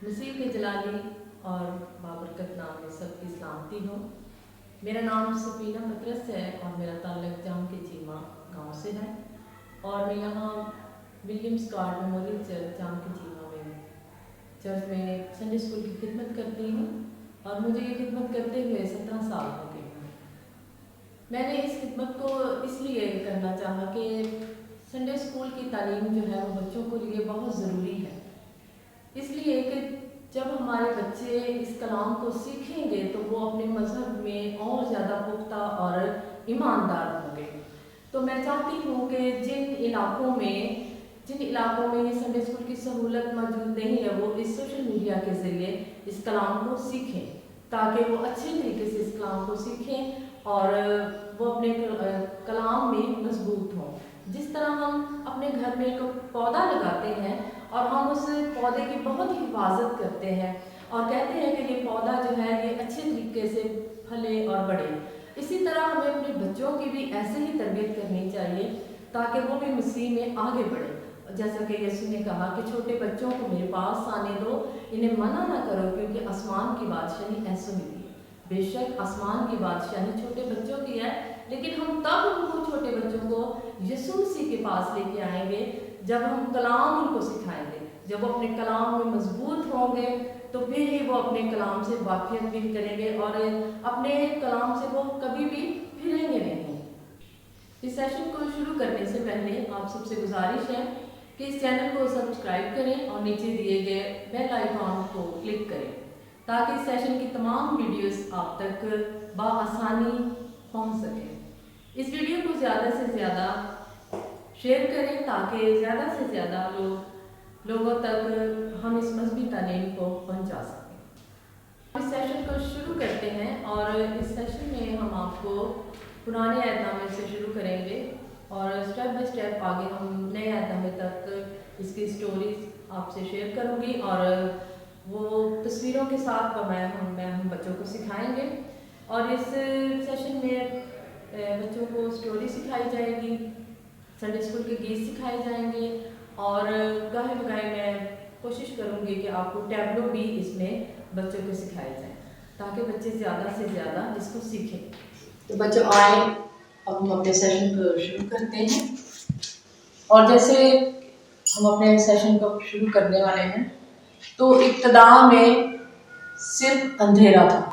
मसीह के जलाली और बाबरकत नाम में सबकी सलामती हो। मेरा नाम सफीना मदरस है और मेरा ताल्लुक जाम के चीमा गांव से है और मैं यहाँ विलियम स्कॉट मेमोरियल चर्च जाम के चीमा में चर्च में संडे स्कूल की खिदमत करती हूँ और मुझे ये खिदमत करते हुए 17 साल हो गए हैं। मैंने इस खिदमत को इसलिए करना चाहा कि संडे स्कूल की तालीम जो है वो बच्चों के लिए बहुत ज़रूरी है, इसलिए कि जब हमारे बच्चे इस कलाम को सीखेंगे तो वो अपने मज़हब में और ज़्यादा पुख्ता और ईमानदार होंगे। तो मैं चाहती हूँ कि जिन इलाकों में ये संडे स्कूल की सहूलत मौजूद नहीं है वो इस सोशल मीडिया के ज़रिए इस कलाम को सीखें, ताकि वो अच्छे तरीके से इस कलाम को सीखें और वो अपने कलाम में मजबूत हों। जिस तरह हम अपने घर में एक पौधा लगाते हैं और हम उस पौधे की बहुत ही हिफाजत करते हैं और कहते हैं कि ये पौधा जो है ये अच्छे तरीके से फले और बढ़े, इसी तरह हमें अपने बच्चों की भी ऐसे ही तरबियत करनी चाहिए ताकि वो भी मसीह में आगे बढ़े। जैसा कि यीशु ने कहा कि छोटे बच्चों को मेरे पास आने दो, इन्हें मना ना करो, क्योंकि आसमान की बादशाही ऐसे मिली है। बेशक आसमान की बादशाही छोटे बच्चों की है, लेकिन हम तब उनको छोटे बच्चों को यीशु मसीह के पास लेके आएंगे जब हम कलाम उनको सिखाएंगे। जब वो अपने कलाम में मजबूत होंगे तो फिर ही वो अपने कलाम से वाकियत भी करेंगे और अपने कलाम से वो कभी भी फिरेंगे नहीं। इस सेशन को शुरू करने से पहले आप सबसे गुजारिश है कि इस चैनल को सब्सक्राइब करें और नीचे दिए गए बेल आइकॉन को क्लिक करें ताकि इस सेशन की तमाम वीडियोस आप तक बआसानी पहुंच सकें। इस वीडियो को ज़्यादा से ज़्यादा शेयर करें ताकि ज़्यादा से ज़्यादा लोगों तक हम इस मजहबी तालीम को पहुंचा सकें। इस सेशन को शुरू करते हैं और इस सेशन में हम आपको पुराने अहदनामे से शुरू करेंगे और स्टेप बाय स्टेप आगे हम नए अहदनामे तक इसकी स्टोरीज आपसे शेयर करूंगी और वो तस्वीरों के साथ हम बच्चों को सिखाएंगे। और इस सेशन में बच्चों को स्टोरी सिखाई जाएगी, संडे स्कूल के गीत सिखाए जाएंगे और गाहे बगाहे मैं कोशिश करूंगी कि आपको टैबलो भी इसमें बच्चों को सिखाए जाए ताकि बच्चे ज़्यादा से ज़्यादा इसको सीखें। तो बच्चों आए, अब हम अपने सेशन को शुरू करते हैं। और जैसे हम अपने सेशन को शुरू करने वाले हैं तो इब्तिदा में सिर्फ अंधेरा था।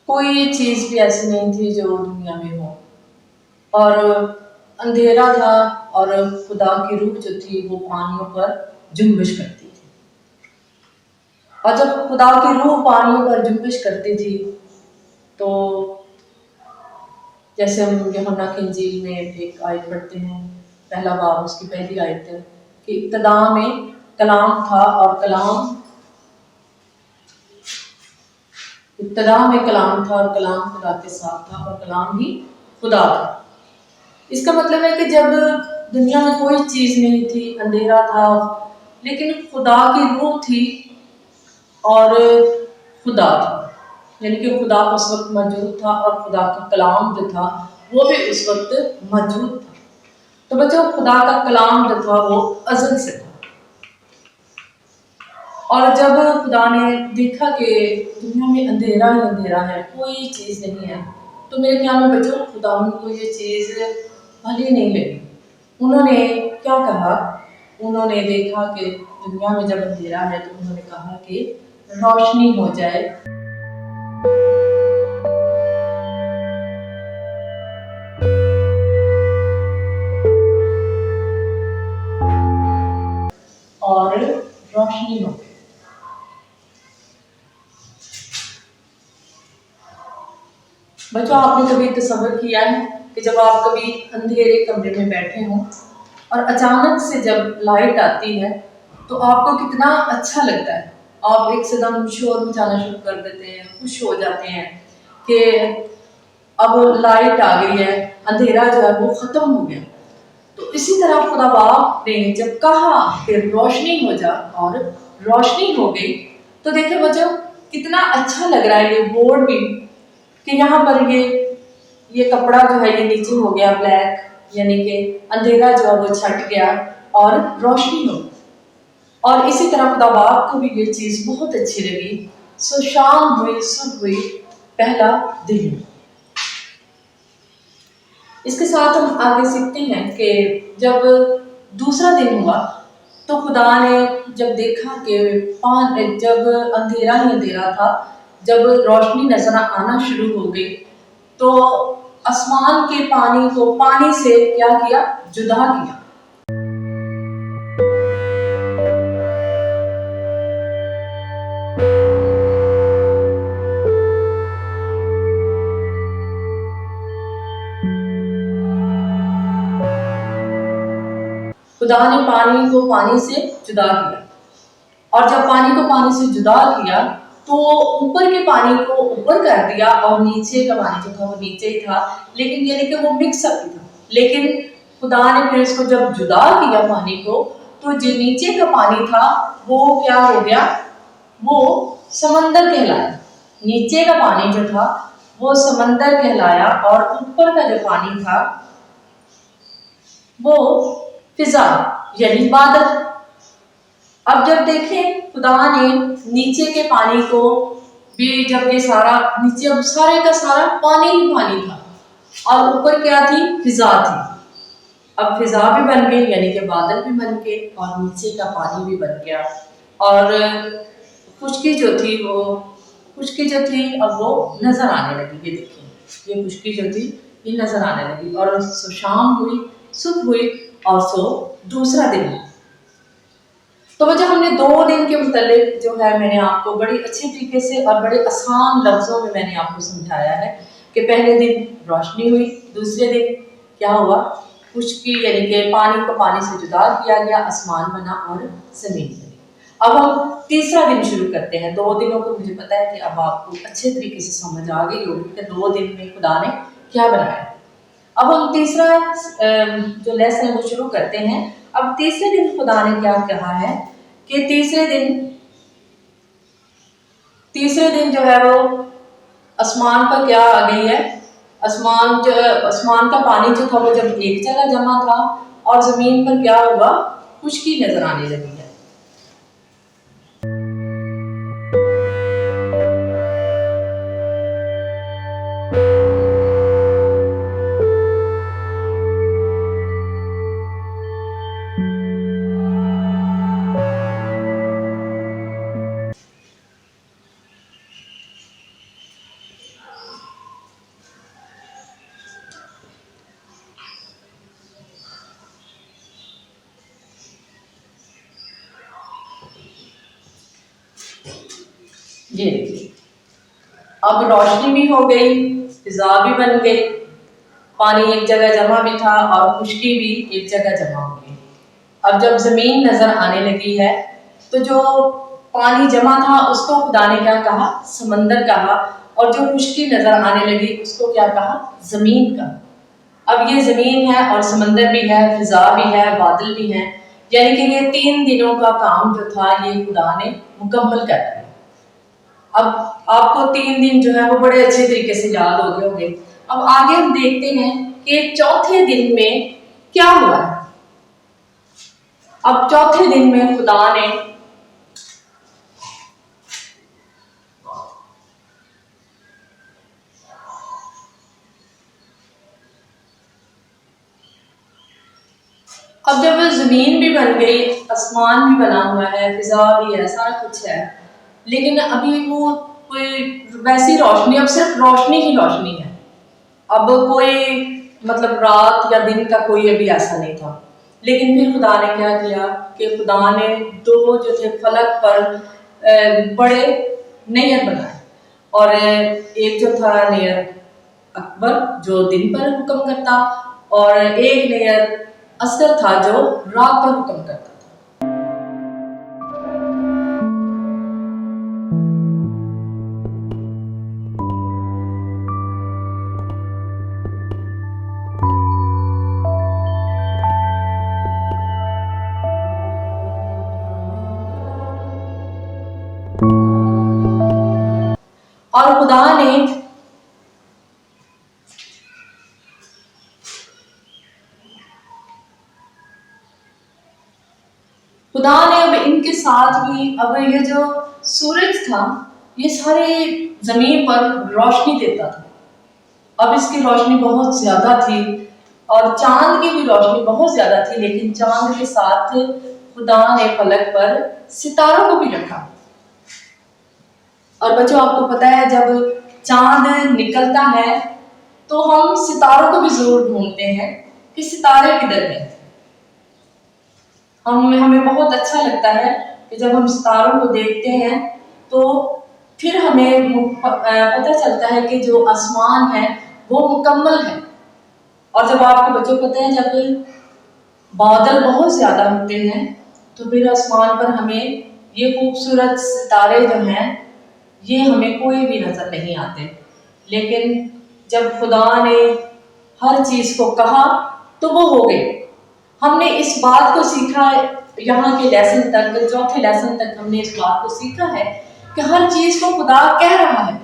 कोई चीज़ भी ऐसी नहीं थी जो दुनिया में हो और अंधेरा था और खुदा की रूह जो थी वो पानियों पर जुम्बिश करती थी। और जब खुदा की रूह पानियों पर जुम्बिश करती थी तो जैसे हम यूहन्ना की इंजील में एक आयत पढ़ते हैं, पहला बाब उसकी पहली आयत है कि इब्तिदा में कलाम था और इब्तिदा में कलाम था और कलाम खुदा के साथ था और कलाम ही खुदा था। इसका मतलब है कि जब दुनिया में कोई चीज़ नहीं थी, अंधेरा था, लेकिन खुदा की रूह थी और खुदा था, यानी कि खुदा उस वक्त मौजूद था और खुदा का कलाम जो था वो भी उस वक्त मौजूद था। तो बच्चों, खुदा का कलाम जो था वो अज़ल से था और जब खुदा ने देखा कि दुनिया में अंधेरा ही अंधेरा है, कोई चीज़ नहीं है, तो मेरे ख्याल में बच्चों खुदा को ये चीज़ भली नहीं लगी। उन्होंने क्या कहा, उन्होंने देखा कि दुनिया में जब अंधेरा है तो उन्होंने कहा कि रोशनी हो जाए। और रोशनी हो गई। बच्चों, आपने कभी तसव्वुर किया है कि जब आप कभी अंधेरे कमरे में बैठे हों और अचानक से जब लाइट आती है तो आपको कितना अच्छा लगता है? आप एकदम शोर मचाना शुरू कर देते हैं, खुश हो जाते हैं कि अब लाइट आ गई है, अंधेरा जो है वो खत्म हो गया। तो इसी तरह खुदा बाप ने जब कहा कि रोशनी हो जा और रोशनी हो गई, तो देखे बच्चों कितना अच्छा लग रहा है ये बोर्ड भी, कि यहाँ पर ये कपड़ा जो है ये नीचे हो गया ब्लैक, यानी कि अंधेरा जो है वो छट गया और रोशनी हो। और इसी तरह खुदा बाप को भी ये चीज बहुत अच्छी लगी। सो शाम हुई, सुबह हुई, पहला दिन। इसके साथ हम आगे सीखते हैं कि जब दूसरा दिन हुआ तो खुदा ने जब देखा कि जब अंधेरा ही अंधेरा था, जब रोशनी नजर आना शुरू हो गई, तो आसमान के पानी को पानी से क्या किया, जुदा किया। खुदा ने पानी को पानी से जुदा किया, और जब पानी को पानी से जुदा किया तो ऊपर के पानी को ऊपर कर दिया और नीचे का पानी जो था वो नीचे ही था, लेकिन यानी कि वो मिक्स अप था। लेकिन खुदा ने फिर इसको जब जुदा किया पानी को, तो जो नीचे का पानी था वो क्या हो गया, वो समंदर कहलाया। नीचे का पानी जो था वो समंदर कहलाया, और ऊपर का जो पानी था वो फिजा यानी बादल। अब जब देखें खुदा ने नीचे के पानी को भी, जब ये सारा नीचे अब सारे का सारा पानी ही पानी था, और ऊपर क्या थी, फिजा थी। अब फिजा भी बन गई यानी कि बादल भी बन गए, और नीचे का पानी भी बन गया, और खुशकी जो थी अब वो नजर आने लगी। ये देखिए, ये खुशकी जो थी ये नजर आने लगी। और सो शाम हुई, सुबह हुई, और सो दूसरा दिन। तो वजह हमने 2 दिन के मुतालिक जो है मैंने आपको बड़ी अच्छी तरीके से और बड़े आसान लफ्जों में मैंने आपको समझाया है कि पहले दिन रोशनी हुई, दूसरे दिन क्या हुआ, खुशकी यानी कि पानी को पानी से जुदा किया गया, आसमान बना और जमीन बनी। अब हम तीसरा दिन शुरू करते हैं। 2 दिनों को मुझे पता है कि अब आपको अच्छे तरीके से समझ आ गई होगी कि 2 दिन में खुदा ने क्या बनाया। अब हम तीसरा जो लेसन है वो शुरू करते हैं। अब तीसरे दिन खुदा ने क्या कहा है कि तीसरे दिन जो है वो आसमान पर क्या आ गई है, आसमान का पानी जो था वो जब एक जगह जमा था, और जमीन पर क्या हुआ, खुशकी नजर आने लगी है। ये देखिए, अब रोशनी भी हो गई, फिजा भी बन गई, पानी एक जगह जमा भी था और खुशकी भी एक जगह जमा हो गई। अब जब जमीन नजर आने लगी है, तो जो पानी जमा था उसको खुदा ने क्या कहा, समंदर कहा, और जो खुशकी नजर आने लगी उसको क्या कहा, जमीन का। अब ये जमीन है और समंदर भी है, फिजा भी है, बादल भी है, यानी कि ये 3 दिनों का काम जो था ये खुदा ने मुकम्मल कर दिया। अब आपको 3 दिन जो है वो बड़े अच्छे तरीके से याद हो गए होंगे। अब आगे हम देखते हैं कि चौथे दिन में क्या हुआ। अब चौथे दिन में खुदा ने अब जब जमीन भी बन गई, आसमान भी बना हुआ है, फिजा भी है, सारा कुछ है, लेकिन अभी वो कोई वैसी रोशनी, अब सिर्फ रोशनी ही रोशनी है। अब कोई मतलब रात या दिन का कोई अभी ऐसा नहीं था। लेकिन फिर खुदा ने क्या किया कि खुदा ने 2 जो थे फलक पर बड़े नैयर बनाए, और एक जो था नैयर अकबर जो दिन पर हुक्म करता, और एक नैयर असगर था जो रात पर हुक्म करता। खुदा ने अब इनके साथ भी, अब ये जो सूरज था ये सारे जमीन पर रोशनी देता था, अब इसकी रोशनी बहुत ज्यादा थी और चांद की भी रोशनी बहुत ज्यादा थी, लेकिन चांद के साथ खुदा ने फलक पर सितारों को भी रखा। और बच्चों आपको पता है जब चांद निकलता है तो हम सितारों को भी जरूर ढूंढते हैं कि सितारे किधर हैं। हमें बहुत अच्छा लगता है कि जब हम सितारों को देखते हैं तो फिर हमें पता चलता है कि जो आसमान है वो मुकम्मल है। और जब आपको बच्चों पता है जब बादल बहुत ज्यादा होते हैं तो फिर आसमान पर हमें ये खूबसूरत सितारे जो हैं ये हमें कोई भी नजर नहीं आते। लेकिन जब खुदा ने हर चीज को कहा तो वो हो गई। हमने इस बात को सीखा है, यहाँ के लेसन तक, चौथे लेसन तक हमने इस बात को सीखा है कि हर चीज को खुदा कह रहा है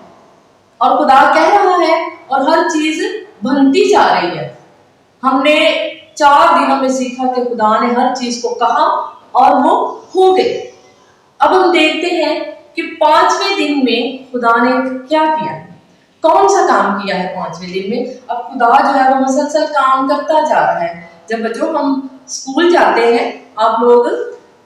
और खुदा कह रहा है और हर चीज बनती जा रही है। हमने 4 दिनों में सीखा कि खुदा ने हर चीज को कहा और वो हो गई। अब हम देखते हैं कि 5वें दिन में खुदा ने क्या किया, कौन सा काम किया है 5वें दिन में। अब खुदा जो है वो मुसलसल काम करता जा रहा है। जब बच्चों हम स्कूल जाते हैं आप लोग,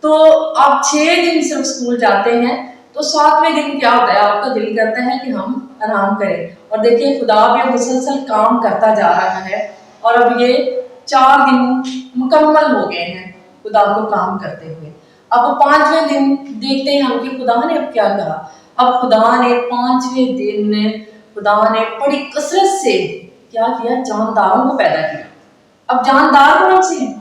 तो आप 6 दिन सिर्फ स्कूल जाते हैं, तो 7वें दिन क्या होता है, आपका दिल करता है कि हम आराम करें। और देखिए खुदा भी मुसलसल काम करता जा रहा है और अब ये 4 दिन मुकम्मल हो गए हैं खुदा को काम करते हुए। अब 5वें दिन देखते हैं हम कि खुदा ने अब क्या कहा। अब खुदा ने 5वें दिन खुदा ने बड़ी कसरत से क्या किया, जानदारों को पैदा किया। अब जानदार कौन से हैं?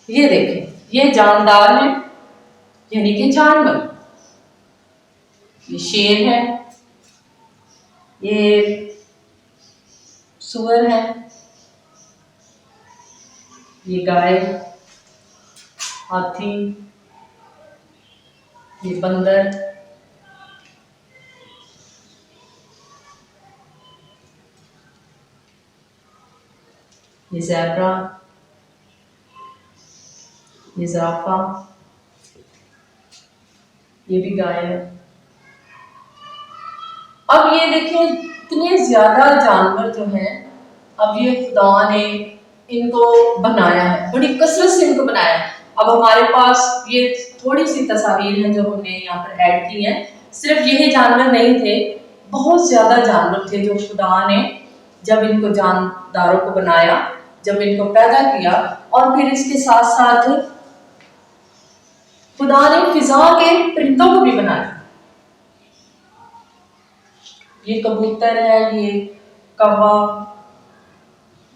ये देखें, ये जानदार है यानी कि जानवर, ये शेर है, ये सुअर है, ये गाय, हाथी, ये बंदर, ये ज़ेब्रा, ये ज़राफ़ा, ये भी गाय है। अब ये देखिए इतने ज्यादा जानवर जो हैं, अब ये खुदा ने इनको बनाया है, बड़ी कसरत से इनको बनाया है। अब हमारे पास ये थोड़ी सी तस्वीर है जो हमने यहाँ पर ऐड की है। सिर्फ यही जानवर नहीं थे, बहुत ज्यादा जानवर थे जो खुदा ने जब इनको जानदारों को बनाया, जब इनको पैदा किया। और फिर इसके साथ साथ खुदा ने फिजा के परिंदों को भी बनाया। ये कबूतर है, ये कौवा,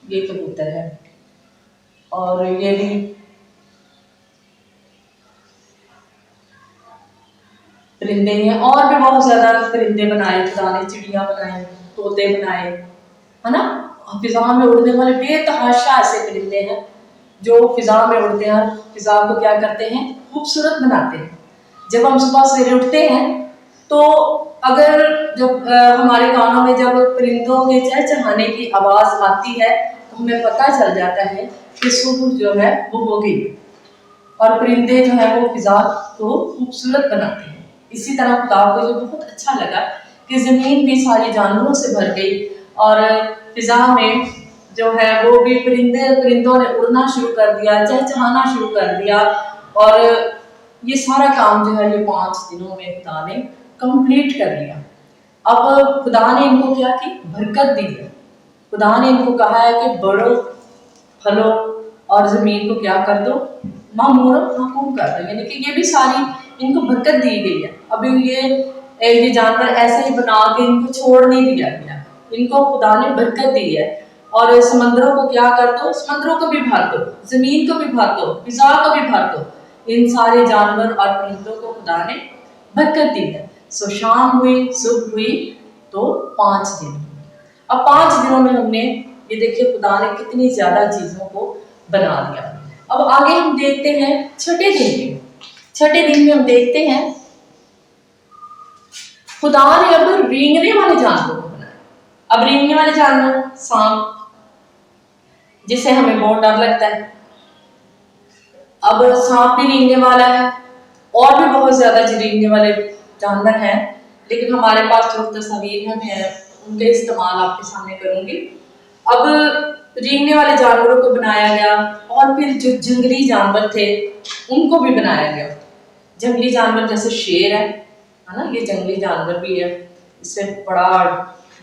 ये कबूतर है, और ये भी परिंदे हैं। और भी बहुत ज्यादा परिंदे बनाए खुदा ने, चिड़िया बनाए, तोते बनाए, है ना। फिजा में उड़ने वाले बेतहाशा ऐसे परिंदे हैं जो फिजा में उड़ते हैं, फिजा को क्या करते हैं, खूबसूरत बनाते हैं। जब हम सुबह सवेरे उठते हैं तो अगर जब हमारे कानों में जब परिंदों के चहचहाने की आवाज आती है तो हमें पता चल जाता है कि सुबह जो है वो हो गई। और परिंदे जो है वो फिजा को खूबसूरत बनाते हैं। इसी तरह खुदा को जो बहुत अच्छा लगा कि जमीन भी सारे जानवरों से भर गई और फिजा में जो है वो भी परिंदों ने उड़ना शुरू कर दिया, चहचहाना शुरू कर दिया। और ये सारा काम जो है ये 5 दिनों में खुदा ने कंप्लीट कर लिया। अब खुदा ने इनको क्या की, बरकत दी है। खुदा ने इनको कहा है कि बढ़ो, फलो और जमीन को क्या कर दो, मामूर हुकुम कर दो। यानी कि ये भी सारी इनको बरकत दी गई है। अभी ये जानवर ऐसे ही बना के इनको छोड़ नहीं दिया गया, इनको खुदा ने बरकत दी है। और समंदरों को क्या कर दो, समंदरों को भी भर दो, जमीन को भी भर दो, फिजा को भी भर दो। इन सारे जानवर और परिंदों को खुदा ने बरकत दी है। सो शाम हुई, सुबह हुई, तो 5 दिन। अब 5 दिनों में हमने ये देखिए खुदा ने कितनी ज्यादा चीजों को बना दिया। अब आगे हम देखते हैं छठे दिन में। छठे दिन में हम देखते हैं खुदा ने अब रेंगने वाले जानवरों को बनाया। अब रेंगने वाले जानवर, सांप, जिससे हमें बहुत डर लगता है। अब सांप भी रेंगने वाला है, और भी बहुत ज्यादा रेंगने वाले जानवर हैं, लेकिन हमारे पास जो तस्वीर है मैं उनके इस्तेमाल आपके सामने करूंगी। अब रेंगने वाले जानवरों को बनाया गया, और फिर जो जंगली जानवर थे उनको भी बनाया गया। जंगली जानवर जैसे शेर है ना, ये जंगली जानवर भी है, इससे बड़ा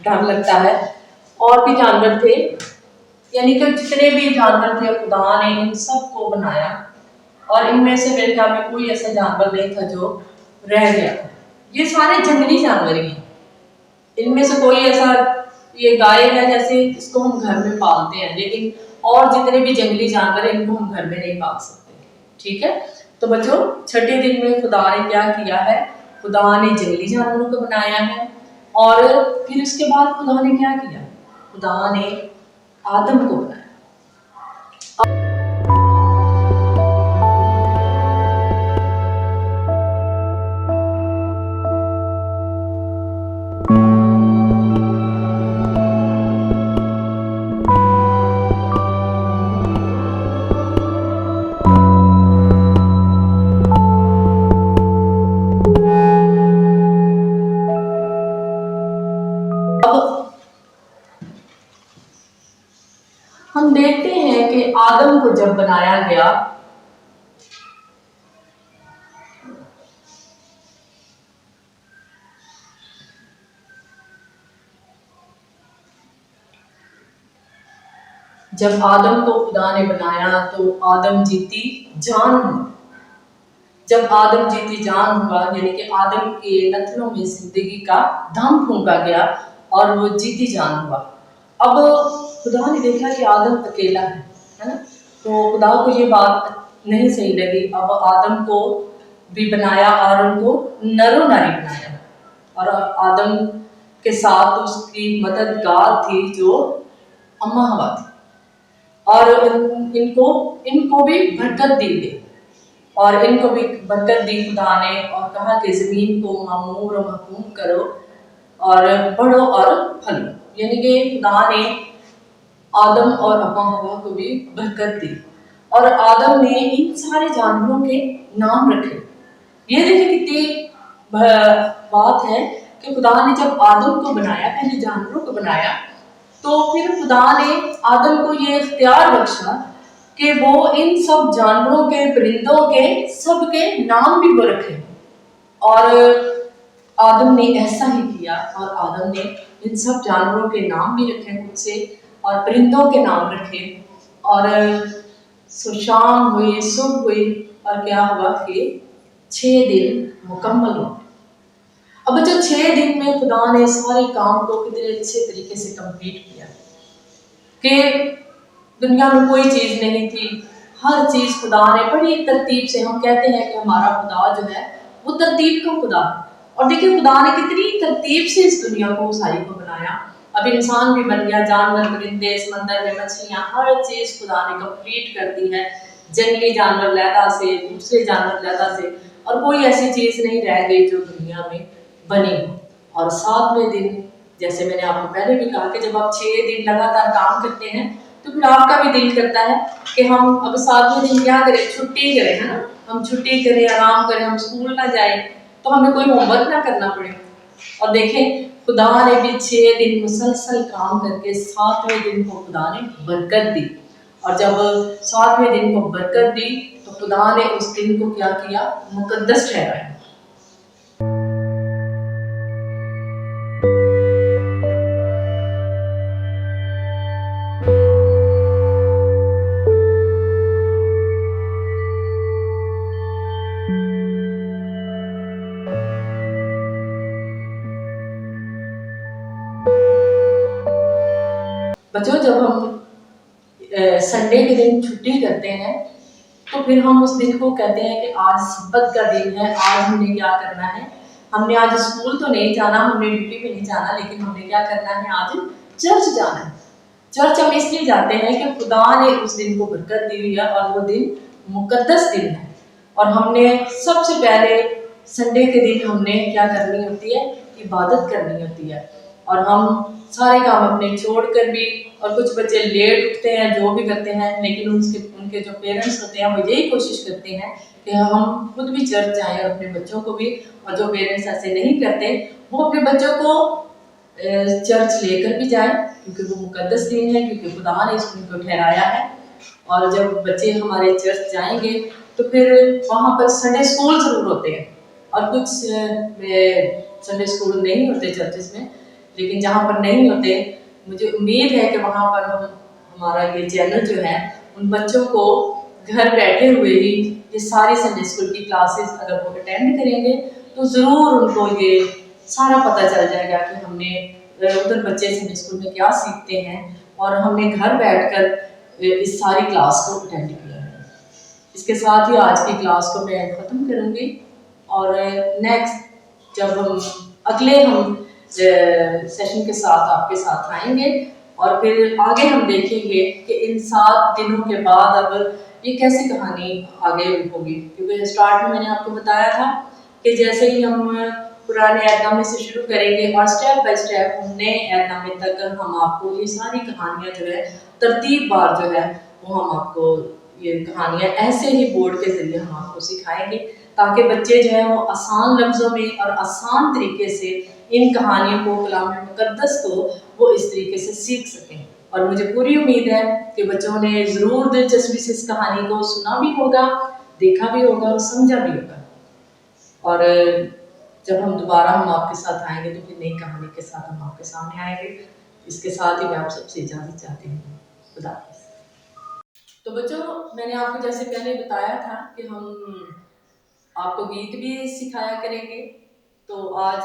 डर लगता है। और भी जानवर थे, यानी कि जितने भी जानवर थे खुदा ने इन सबको बनाया, और इनमें से मेरे ख्याल में कोई ऐसा जानवर नहीं था जो रह गया। ये सारे जंगली जानवर ही हैं। इनमें से कोई ऐसा, ये गाय है जैसे, इसको हम घर में पालते हैं, लेकिन और जितने भी जंगली जानवर हैं इनको हम घर में नहीं पाल सकते। ठीक है, तो बच्चों छठे दिन में खुदा ने क्या किया है, खुदा ने जंगली जानवरों को बनाया है। और फिर उसके बाद खुदा ने क्या किया, खुदा ने आदम को बनाया। हम देखते हैं कि आदम को जब बनाया गया, जब आदम को खुदा ने बनाया तो आदम जीती जान हुआ। जब आदम जीती जान हुआ, यानी कि आदम के नथनों में जिंदगी का दम फूंका गया और वो जीती जान हुआ। अब खुदा ने देखा कि आदम अकेला है ना, तो खुदा को ये बात नहीं सही लगी। अब आदम को भी बनाया और उनको नरो नारी बनाया, और आदम के साथ उसकी मददगार थी जो अम्मा हवा थी, और इनको भी बरकत दी गई, और इनको भी बरकत दी खुदा ने, और कहा कि जमीन को मामूर और महकूम करो और बढ़ो और फलो। यानी कि खुदा ने आदम और अम्मा हवा को भी बरकत दी, और आदम ने इन सारे जानवरों के नाम रखे। ये देखिए कितनी बात है कि खुदा ने जब आदम को बनाया, पहले जानवरों को बनाया, तो फिर खुदा ने आदम को ये इख्तियार बख्शा कि वो इन सब जानवरों के, परिंदों के, सबके नाम भी वो रखे। और आदम ने ऐसा ही किया, और आदम ने इन सब जानवरों के नाम भी रखे खुद से, और परिंदों के नाम रखे। और शाम हुई, सुबह हुई, और क्या हुआ कि 6 दिन मुकम्मल हो। अब जो 6 दिन में खुदा ने सारे काम को कितने अच्छे तरीके से कंप्लीट किया कि दुनिया में कोई चीज नहीं थी, हर चीज खुदा ने बड़ी तरतीब से, हम कहते हैं कि हमारा खुदा जो है वो तरतीब का खुदा है। और देखिए खुदा ने कितनी तरतीब से इस दुनिया को, सारी को बनाया। अब इंसान भी बन गया, जानवर, परिंदे, समंदर में मछलियां, हर चीज खुदा ने कंप्लीट कर दी है। जंगली जानवर लैदा से, दूसरे जानवर लैदा से, और कोई ऐसी चीज नहीं रह गई जो दुनिया में बनी हो। और 7वें दिन, जैसे मैंने आपको पहले भी कहा कि जब आप 6 दिन लगातार काम करते हैं तो फिर आपका भी दिल करता है कि हम अब 7वें दिन क्या करें, छुट्टी करें, है ना, हम छुट्टी करें, आराम करें, हम स्कूल ना जाएं, तो हमें कोई होमवर्क ना करना पड़े। और देखें खुदा ने भी 6 दिन मुसलसल काम करके 7वें दिन को खुदा ने बरकत दी। और जब 7वें दिन को बरकत दी तो खुदा ने उस दिन को क्या किया? मुकद्दस ठहराया। बच्चों, जब हम संडे के दिन छुट्टी करते हैं तो फिर हम उस दिन को कहते हैं कि आज सब्बत का दिन है, आज हमने क्या करना है? हमने आज स्कूल तो नहीं जाना, हमने ड्यूटी पे नहीं जाना, लेकिन हमने क्या करना है? आज चर्च जाना है। चर्च हम इसलिए जाते हैं कि खुदा ने उस दिन को बरकत दी हुई है और वो दिन मुकद्दस दिन है। और हमने सबसे पहले संडे के दिन हमने क्या करनी होती है? इबादत करनी होती है। और हम सारे काम अपने छोड़कर भी, और कुछ बच्चे लेट उठते हैं, जो भी करते हैं, लेकिन उनके जो पेरेंट्स होते हैं वो यही कोशिश करते हैं कि हम खुद भी चर्च जाएं और अपने बच्चों को भी। और जो पेरेंट्स ऐसे नहीं करते वो अपने बच्चों को चर्च लेकर भी जाएं, क्योंकि वो मुकद्दस दिन है, क्योंकि खुदा ने इस दिन को ठहराया है। और जब बच्चे हमारे चर्च जाएंगे तो फिर वहाँ पर संडे स्कूल जरूर होते हैं, और कुछ संडे स्कूल नहीं होते चर्चेस में, लेकिन जहाँ पर नहीं होते मुझे उम्मीद है कि वहाँ पर हमारा ये चैनल जो है उन बच्चों को घर बैठे हुए ही ये सारी संडे स्कूल की क्लासेस अगर वो अटेंड करेंगे तो ज़रूर उनको ये सारा पता चल जाएगा कि हमने उधर बच्चे संडे स्कूल में क्या सीखते हैं, और हमने घर बैठकर इस सारी क्लास को अटेंड किया है। इसके साथ ही आज की क्लास को मैं ख़त्म करूँगी, और नेक्स्ट जब हम अगले सेशन के साथ आपके साथ आएंगे, और फिर आगे हम देखेंगे कि इन 7 दिनों के बाद अब ये कैसी कहानी आगे होगी। क्योंकि स्टार्ट में मैंने आपको बताया था कि जैसे ही हम पुराने ऐहदनामे से शुरू करेंगे और स्टेप बाय स्टेप नए ऐहदनामे तक हम आपको ये सारी कहानियाँ जो है तरतीब बार जो है वो हम आपको ये कहानियाँ ऐसे ही बोर्ड के जरिए हम आपको सिखाएंगे, ताकि बच्चे जो है वो आसान लफ्ज़ों में और आसान तरीके से इन कहानियों को, कलाम मुकद्दस को वो इस तरीके से सीख सकें। और मुझे पूरी उम्मीद है कि बच्चों ने ज़रूर दिलचस्पी से इस कहानी को सुना भी होगा, देखा भी होगा और समझा भी होगा। और जब हम दोबारा आपके साथ आएंगे तो फिर नई कहानी के साथ हम आपके सामने आएंगे। इसके साथ ही मैं आप सबसे इजाज़त चाहती हूँ। खुदा हाफ़िज़। तो बच्चों, मैंने आपको जैसे पहले बताया था कि हम आपको गीत भी सिखाया करेंगे। तो आज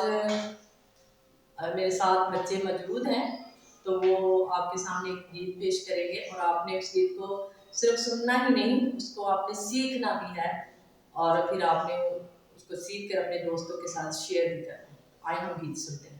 मेरे साथ बच्चे मौजूद हैं, तो वो आपके सामने एक गीत पेश करेंगे, और आपने उस गीत को सिर्फ सुनना ही नहीं, उसको आपने सीखना भी है, और फिर आपने उसको सीख कर अपने दोस्तों के साथ शेयर भी करना है। आइए हम गीत सुनते हैं।